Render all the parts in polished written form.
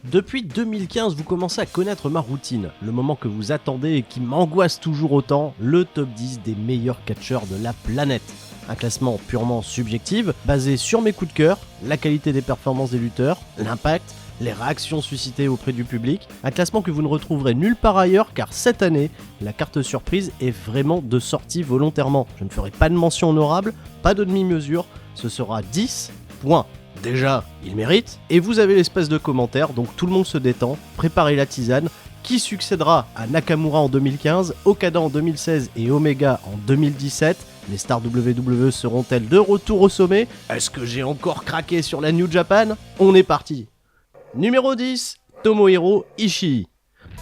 Depuis 2015, vous commencez à connaître ma routine, le moment que vous attendez et qui m'angoisse toujours autant, le top 10 des meilleurs catcheurs de la planète. Un classement purement subjectif, basé sur mes coups de cœur, la qualité des performances des lutteurs, l'impact, les réactions suscitées auprès du public, un classement que vous ne retrouverez nulle part ailleurs car cette année, la carte surprise est vraiment de sortie volontairement. Je ne ferai pas de mention honorable, pas de demi-mesure, ce sera 10 points. Déjà, il mérite, et vous avez l'espace de commentaires, donc tout le monde se détend, préparez la tisane. Qui succédera à Nakamura en 2015, Okada en 2016 et Omega en 2017 ? Les stars WWE seront-elles de retour au sommet ? Est-ce que j'ai encore craqué sur la New Japan ? On est parti. Numéro 10, Tomohiro Ishii.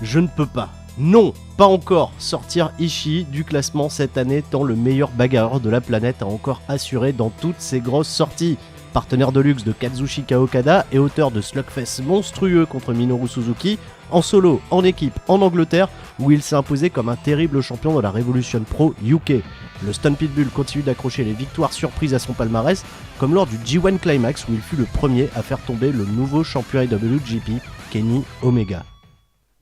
Je ne peux pas, non, pas encore, sortir Ishii du classement cette année tant le meilleur bagarreur de la planète a encore assuré dans toutes ses grosses sorties. Partenaire de luxe de Kazuchika Okada et auteur de slugfest monstrueux contre Minoru Suzuki, en solo, en équipe, en Angleterre, où il s'est imposé comme un terrible champion de la Revolution Pro UK. Le Stone Pitbull continue d'accrocher les victoires surprises à son palmarès, comme lors du G1 Climax où il fut le premier à faire tomber le nouveau champion IWGP, Kenny Omega.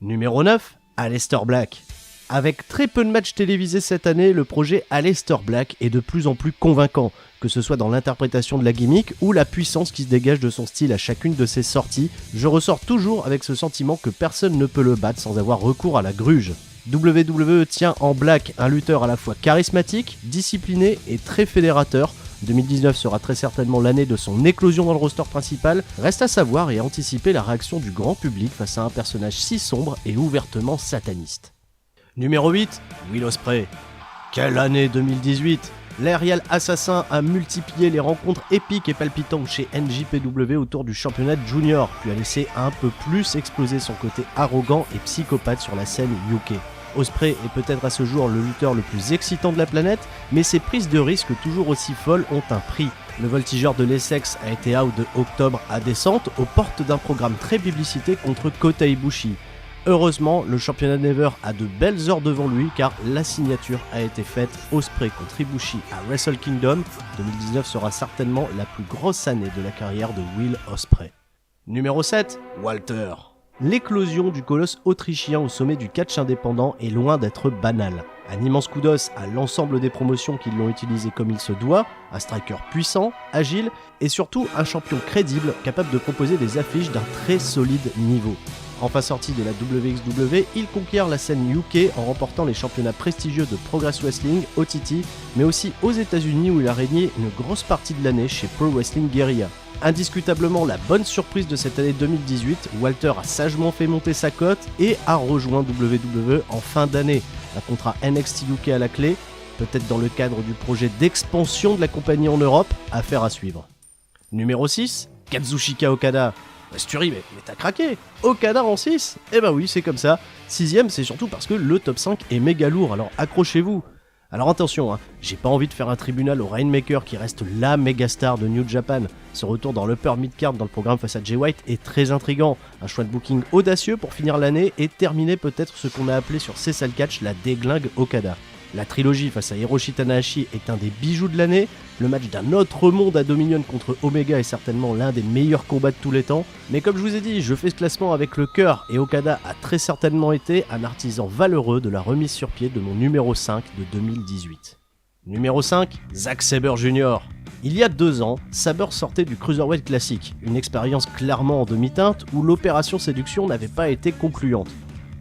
Numéro 9, Aleister Black. Avec très peu de matchs télévisés cette année, le projet Aleister Black est de plus en plus convaincant, que ce soit dans l'interprétation de la gimmick ou la puissance qui se dégage de son style à chacune de ses sorties. Je ressors toujours avec ce sentiment que personne ne peut le battre sans avoir recours à la gruge. WWE tient en Black un lutteur à la fois charismatique, discipliné et très fédérateur. 2019 sera très certainement l'année de son éclosion dans le roster principal. Reste à savoir et anticiper la réaction du grand public face à un personnage si sombre et ouvertement sataniste. Numéro 8, Will Ospreay. Quelle année 2018 ! L'Aerial Assassin a multiplié les rencontres épiques et palpitantes chez NJPW autour du championnat junior, puis a laissé un peu plus exploser son côté arrogant et psychopathe sur la scène UK. Ospreay est peut-être à ce jour le lutteur le plus excitant de la planète, mais ses prises de risques toujours aussi folles ont un prix. Le voltigeur de l'Essex a été out de octobre à descente aux portes d'un programme très publicité contre Kota Ibushi. Heureusement, le championnat Never a de belles heures devant lui car la signature a été faite. Ospreay contre Ibushi à Wrestle Kingdom. 2019 sera certainement la plus grosse année de la carrière de Will Ospreay. Numéro 7, Walter. L'éclosion du colosse autrichien au sommet du catch indépendant est loin d'être banale. Un immense coup d'os à l'ensemble des promotions qui l'ont utilisé comme il se doit, un striker puissant, agile et surtout un champion crédible capable de proposer des affiches d'un très solide niveau. Enfin sorti de la WXW, il conquiert la scène UK en remportant les championnats prestigieux de Progress Wrestling, OTT, mais aussi aux États-Unis où il a régné une grosse partie de l'année chez Pro Wrestling Guerrilla. Indiscutablement la bonne surprise de cette année 2018, Walter a sagement fait monter sa cote et a rejoint WWE en fin d'année. Un contrat NXT UK à la clé, peut-être dans le cadre du projet d'expansion de la compagnie en Europe, affaire à suivre. Numéro 6, Kazuchika Okada. Sturie, mais t'as craqué. Okada en 6 ? Eh ben oui, c'est comme ça. 6ème, c'est surtout parce que le top 5 est méga lourd, alors accrochez-vous. Alors attention, j'ai pas envie de faire un tribunal au Rainmaker qui reste la méga star de New Japan. Ce retour dans l'upper mid-card dans le programme face à Jay White est très intriguant. Un choix de booking audacieux pour finir l'année et terminer peut-être ce qu'on a appelé sur Cessal Catch la déglingue Okada. La trilogie face à Hiroshi Tanahashi est un des bijoux de l'année. Le match d'un autre monde à Dominion contre Omega est certainement l'un des meilleurs combats de tous les temps. Mais comme je vous ai dit, je fais ce classement avec le cœur et Okada a très certainement été un artisan valeureux de la remise sur pied de mon numéro 5 de 2018. Numéro 5, Zack Sabre Jr. Il y a 2 ans, Sabre sortait du Cruiserweight Classic, une expérience clairement en demi-teinte où l'opération séduction n'avait pas été concluante.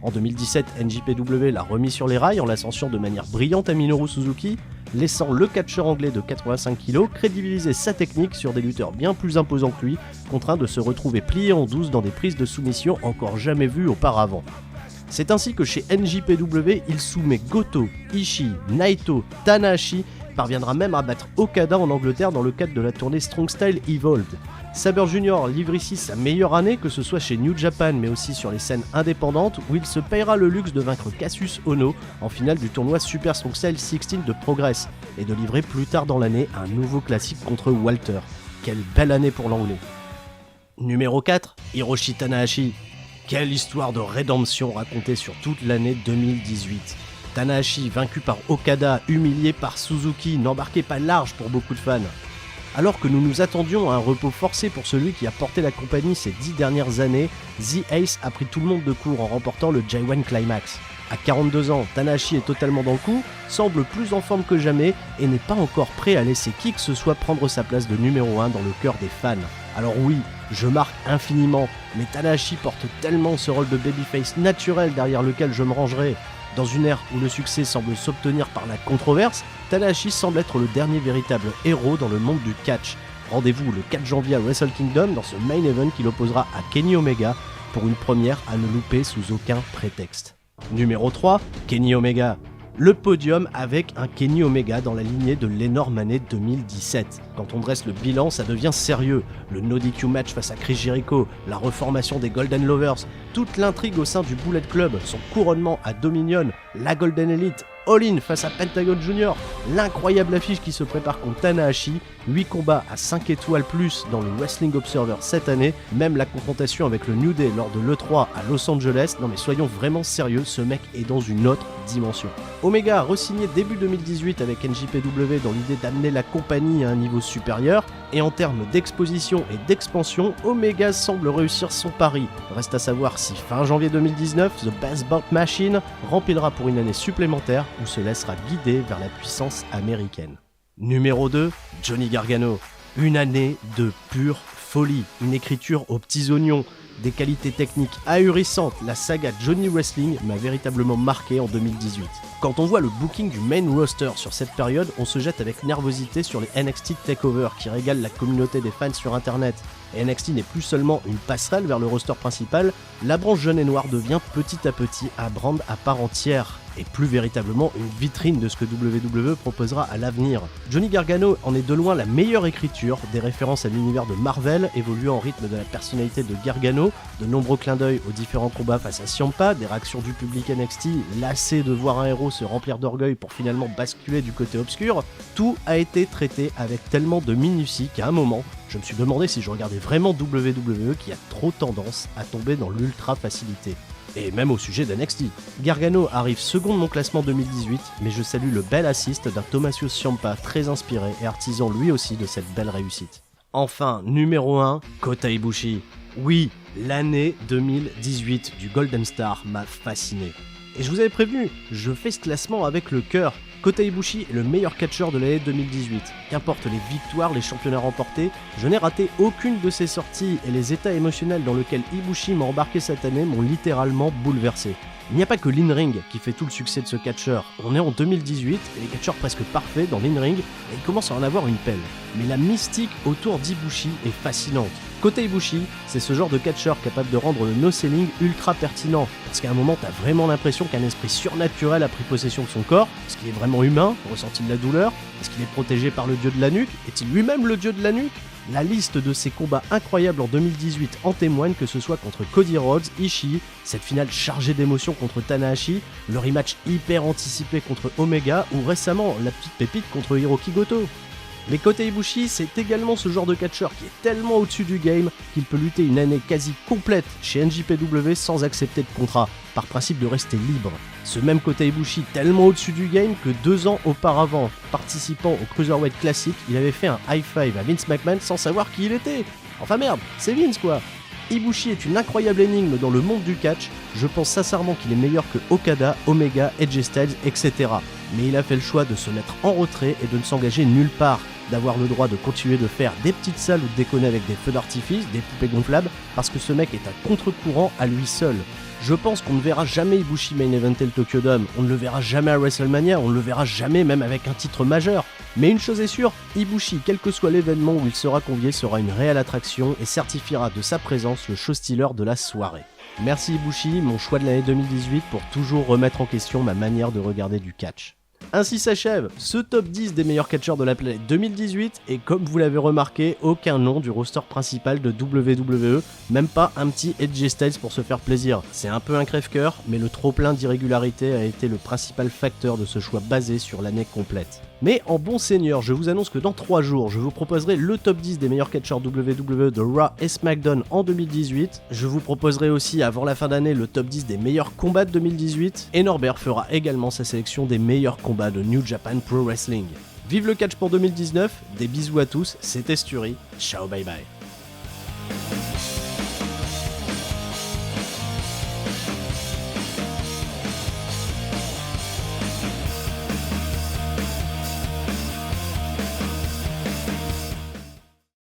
En 2017, NJPW l'a remis sur les rails en l'ascension de manière brillante à Minoru Suzuki, laissant le catcheur anglais de 85 kg crédibiliser sa technique sur des lutteurs bien plus imposants que lui, contraints de se retrouver pliés en douce dans des prises de soumission encore jamais vues auparavant. C'est ainsi que chez NJPW, il soumet Goto, Ishii, Naito, Tanahashi, parviendra même à battre Okada en Angleterre dans le cadre de la tournée Strong Style Evolved. Sabre Jr. livre ici sa meilleure année, que ce soit chez New Japan mais aussi sur les scènes indépendantes où il se payera le luxe de vaincre Cassius Ohno en finale du tournoi Super Strong Style 16 de Progress et de livrer plus tard dans l'année un nouveau classique contre Walter. Quelle belle année pour l'anglais. Numéro 4, Hiroshi Tanahashi. Quelle histoire de rédemption racontée sur toute l'année 2018. Tanahashi, vaincu par Okada, humilié par Suzuki, n'embarquait pas large pour beaucoup de fans. Alors que nous nous attendions à un repos forcé pour celui qui a porté la compagnie ces 10 dernières années, The Ace a pris tout le monde de court en remportant le J1 Climax. À 42 ans, Tanahashi est totalement dans le coup, semble plus en forme que jamais et n'est pas encore prêt à laisser qui que ce soit prendre sa place de numéro 1 dans le cœur des fans. Alors oui, je marque infiniment, mais Tanahashi porte tellement ce rôle de babyface naturel derrière lequel je me rangerai. Dans une ère où le succès semble s'obtenir par la controverse, Tanahashi semble être le dernier véritable héros dans le monde du catch. Rendez-vous le 4 janvier à Wrestle Kingdom dans ce main event qui l'opposera à Kenny Omega pour une première à ne louper sous aucun prétexte. Numéro 3, Kenny Omega. Le podium avec un Kenny Omega dans la lignée de l'énorme année 2017. Quand on dresse le bilan, ça devient sérieux. Le no DQ match face à Chris Jericho, la reformation des Golden Lovers, toute l'intrigue au sein du Bullet Club, son couronnement à Dominion, la Golden Elite, All-In face à Pentagon Jr., l'incroyable affiche qui se prépare contre Tanahashi, 8 combats à 5 étoiles plus dans le Wrestling Observer cette année, même la confrontation avec le New Day lors de l'E3 à Los Angeles. Non mais soyons vraiment sérieux, ce mec est dans une autre dimension. Omega a re-signé début 2018 avec NJPW dans l'idée d'amener la compagnie à un niveau supérieur, et en termes d'exposition et d'expansion, Omega semble réussir son pari. Reste à savoir si fin janvier 2019, The Best Bout Machine remplira pour une année supplémentaire ou se laissera guider vers la puissance américaine. Numéro 2, Johnny Gargano. Une année de pure folie, une écriture aux petits oignons, des qualités techniques ahurissantes. La saga Johnny Wrestling m'a véritablement marqué en 2018. Quand on voit le booking du main roster sur cette période, on se jette avec nervosité sur les NXT TakeOver qui régalent la communauté des fans sur internet. Et NXT n'est plus seulement une passerelle vers le roster principal, la branche jaune et noire devient petit à petit un brand à part entière, et plus véritablement une vitrine de ce que WWE proposera à l'avenir. Johnny Gargano en est de loin la meilleure écriture, des références à l'univers de Marvel évoluant en rythme de la personnalité de Gargano, de nombreux clins d'œil aux différents combats face à Ciampa, des réactions du public NXT lassé de voir un héros se remplir d'orgueil pour finalement basculer du côté obscur. Tout a été traité avec tellement de minutie qu'à un moment, je me suis demandé si je regardais vraiment WWE qui a trop tendance à tomber dans l'ultra facilité. Et même au sujet d'NXT. Gargano arrive second de mon classement 2018, mais je salue le bel assist d'un Tommaso Ciampa très inspiré et artisan lui aussi de cette belle réussite. Enfin, numéro 1, Kota Ibushi. Oui, l'année 2018 du Golden Star m'a fasciné. Et je vous avais prévenu, je fais ce classement avec le cœur. Kota Ibushi est le meilleur catcheur de l'année 2018. Qu'importe les victoires, les championnats remportés, je n'ai raté aucune de ses sorties et les états émotionnels dans lesquels Ibushi m'a embarqué cette année m'ont littéralement bouleversé. Il n'y a pas que l'in-ring qui fait tout le succès de ce catcheur. On est en 2018 et les catcheurs presque parfaits dans l'in-ring et ils commencent à en avoir une pelle. Mais la mystique autour d'Ibushi est fascinante. Kota Ibushi, c'est ce genre de catcheur capable de rendre le no-selling ultra pertinent. Parce qu'à un moment, t'as vraiment l'impression qu'un esprit surnaturel a pris possession de son corps. Est-ce qu'il est vraiment humain? Ressent-il de la douleur? Est-ce qu'il est protégé par le dieu de la nuque? Est-il lui-même le dieu de la nuque? La liste de ses combats incroyables en 2018 en témoigne, que ce soit contre Cody Rhodes, Ishii, cette finale chargée d'émotions contre Tanahashi, le rematch hyper anticipé contre Omega ou récemment la petite pépite contre Hiroki Goto. Mais Kota Ibushi, c'est également ce genre de catcheur qui est tellement au-dessus du game qu'il peut lutter une année quasi complète chez NJPW sans accepter de contrat, par principe de rester libre. Ce même Kota Ibushi tellement au-dessus du game que 2 ans auparavant, participant au Cruiserweight Classic, il avait fait un high five à Vince McMahon sans savoir qui il était. Enfin merde, c'est Vince quoi. Ibushi est une incroyable énigme dans le monde du catch, je pense sincèrement qu'il est meilleur que Okada, Omega, AJ Styles, etc. Mais il a fait le choix de se mettre en retrait et de ne s'engager nulle part, d'avoir le droit de continuer de faire des petites salles ou de déconner avec des feux d'artifice, des poupées gonflables, parce que ce mec est à contre-courant à lui seul. Je pense qu'on ne verra jamais Ibushi main eventer le Tokyo Dome, on ne le verra jamais à WrestleMania, on ne le verra jamais même avec un titre majeur. Mais une chose est sûre, Ibushi, quel que soit l'événement où il sera convié, sera une réelle attraction et certifiera de sa présence le show-stealer de la soirée. Merci Ibushi, mon choix de l'année 2018 pour toujours remettre en question ma manière de regarder du catch. Ainsi s'achève ce top 10 des meilleurs catcheurs de la planète 2018 et comme vous l'avez remarqué, aucun nom du roster principal de WWE, même pas un petit AJ Styles pour se faire plaisir. C'est un peu un crève-cœur, mais le trop-plein d'irrégularité a été le principal facteur de ce choix basé sur l'année complète. Mais en bon seigneur, je vous annonce que dans 3 jours, je vous proposerai le top 10 des meilleurs catcheurs WWE de Raw et SmackDown en 2018. Je vous proposerai aussi avant la fin d'année le top 10 des meilleurs combats de 2018. Et Norbert fera également sa sélection des meilleurs combats de New Japan Pro Wrestling. Vive le catch pour 2019, des bisous à tous, c'était Sturi, ciao bye bye.